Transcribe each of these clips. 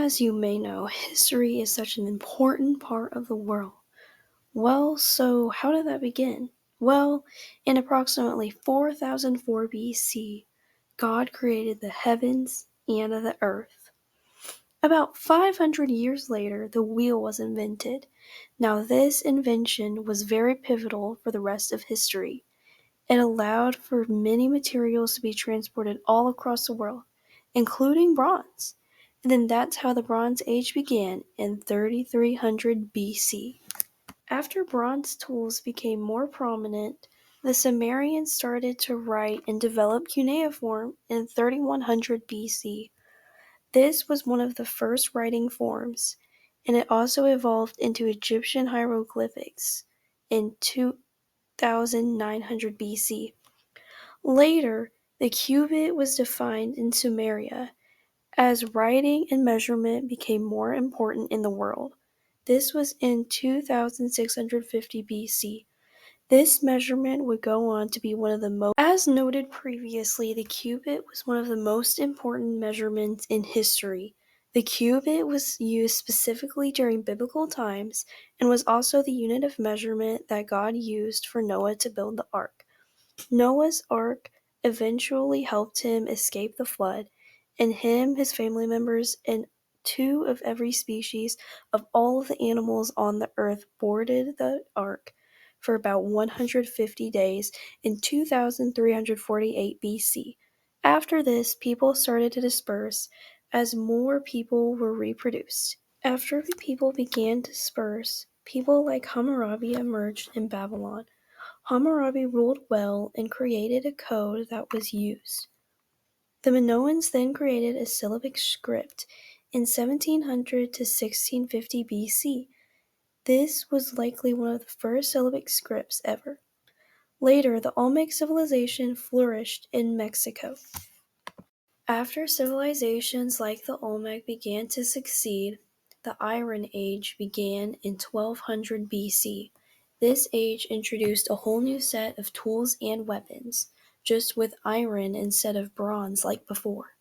As you may know, history is such an important part of the world. Well, so how did that begin? Well, in approximately 4004 BC, God created the heavens and the earth. About 500 years later, the wheel was invented. Now, this invention was very pivotal for the rest of history. It allowed for many materials to be transported all across the world, including bronze. And then that's how the Bronze Age began in 3300 BC. After bronze tools became more prominent, the Sumerians started to write and develop cuneiform in 3100 BC. This was one of the first writing forms, and it also evolved into Egyptian hieroglyphics in 2900 BC. Later, the cubit was defined in Sumeria as writing and measurement became more important in the world. This was in 2650 BC. This measurement would go on to be one of the most, as noted previously, the cubit was one of the most important measurements in history. The cubit was used specifically during biblical times and was also the unit of measurement that God used for Noah to build the ark. Noah's ark eventually helped him escape the flood, and him, his family members, and two of every species of all of the animals on the earth boarded the ark for about 150 days in 2348 BC. After this, people started to disperse as more people were reproduced. After the people began to disperse, people like Hammurabi emerged in Babylon. Hammurabi ruled well and created a code that was used. The Minoans then created a syllabic script in 1700 to 1650 BC. This was likely one of the first syllabic scripts ever. Later, the Olmec civilization flourished in Mexico. After civilizations like the Olmec began to succeed, the Iron Age began in 1200 BC. This age introduced a whole new set of tools and weapons, just with iron instead of bronze like before.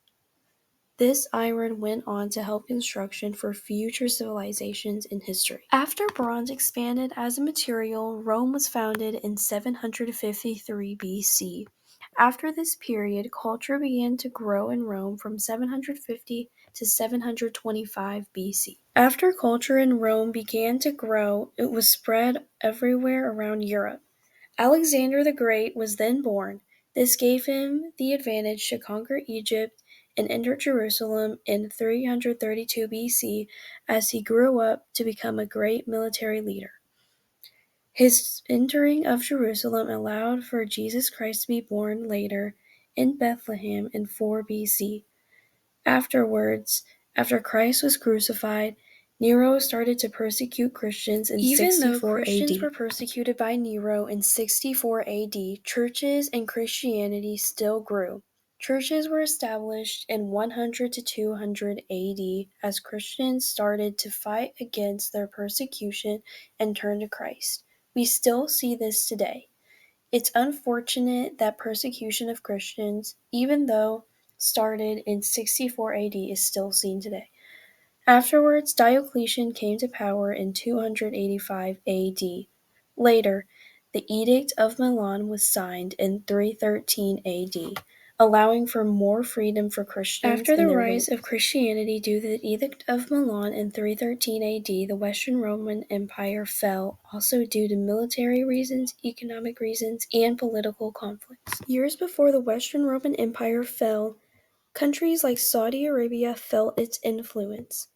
This iron went on to help construction for future civilizations in history. After bronze expanded as a material, Rome was founded in 753 BC. After this period, culture began to grow in Rome from 750 to 725 BC. After culture in Rome began to grow, it was spread everywhere around Europe. Alexander the Great was then born. This gave him the advantage to conquer Egypt and enter Jerusalem in 332 BC as he grew up to become a great military leader. His entering of Jerusalem allowed for Jesus Christ to be born later in Bethlehem in 4 BC. Afterwards, after Christ was crucified, Nero started to persecute Christians in 64 AD. Even though Christians were persecuted by Nero in 64 AD, churches and Christianity still grew. Churches were established in 100 to 200 AD as Christians started to fight against their persecution and turn to Christ. We still see this today. It's unfortunate that persecution of Christians, even though started in 64 AD, is still seen today. Afterwards, Diocletian came to power in 285 AD. Later, the Edict of Milan was signed in 313 AD, allowing for more freedom for Christians. After the rise of Christianity due to the Edict of Milan in 313 AD, the Western Roman Empire fell, also due to military reasons, economic reasons, and political conflicts. Years before the Western Roman Empire fell, countries like Saudi Arabia felt its influence.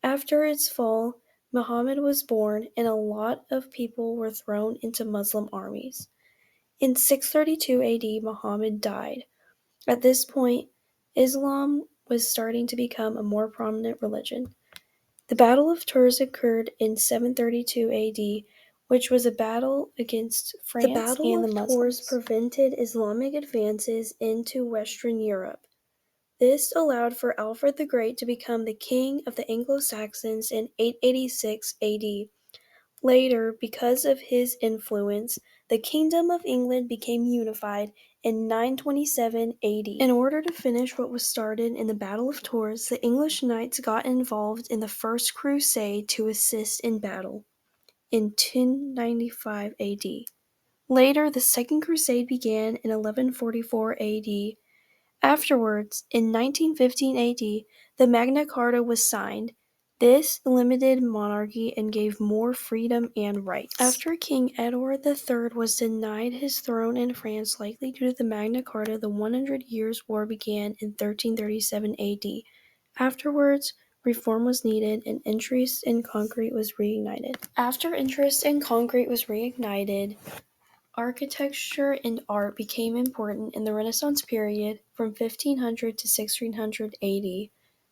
After its fall, Muhammad was born, and a lot of people were thrown into Muslim armies. In 632 AD, Muhammad died. At this point, Islam was starting to become a more prominent religion. The Battle of Tours occurred in 732 AD, which was a battle against France and the Muslims. The Battle of Tours prevented Islamic advances into Western Europe. This allowed for Alfred the Great to become the king of the Anglo-Saxons in 886 AD. Later, because of his influence, the Kingdom of England became unified in 927 AD. In order to finish what was started in the Battle of Tours, the English knights got involved in the First Crusade to assist in battle in 1095 AD. Later, the Second Crusade began in 1144 AD. Afterwards, in 1915 AD, the Magna Carta was signed. This limited monarchy and gave more freedom and rights. After King Edward III was denied his throne in France, likely due to the Magna Carta, the 100 Years' War began in 1337 AD. Afterwards, reform was needed and interest in concrete was reignited. After interest in concrete was reignited, architecture and art became important in the Renaissance period from 1500 to 1600 AD.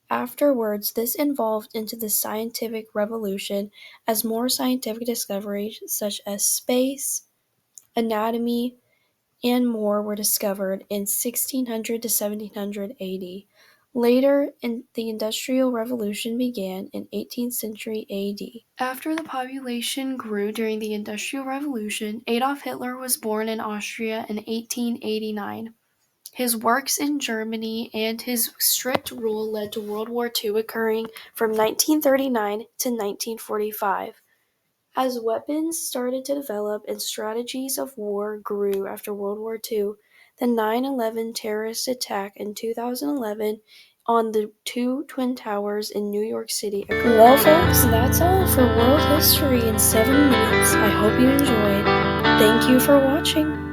Afterwards, this evolved into the scientific revolution as more scientific discoveries such as space, anatomy, and more were discovered in 1600 to 1700 AD. Later, the Industrial Revolution began in 18th century AD. After the population grew during the Industrial Revolution, Adolf Hitler was born in Austria in 1889. His works in Germany and his strict rule led to World War II occurring from 1939 to 1945. As weapons started to develop and strategies of war grew after World War II, the 9/11 terrorist attack in 2011 on the two Twin Towers in New York City occurred. Well, folks, that's all for World History in 7 minutes. I hope you enjoyed. Thank you for watching.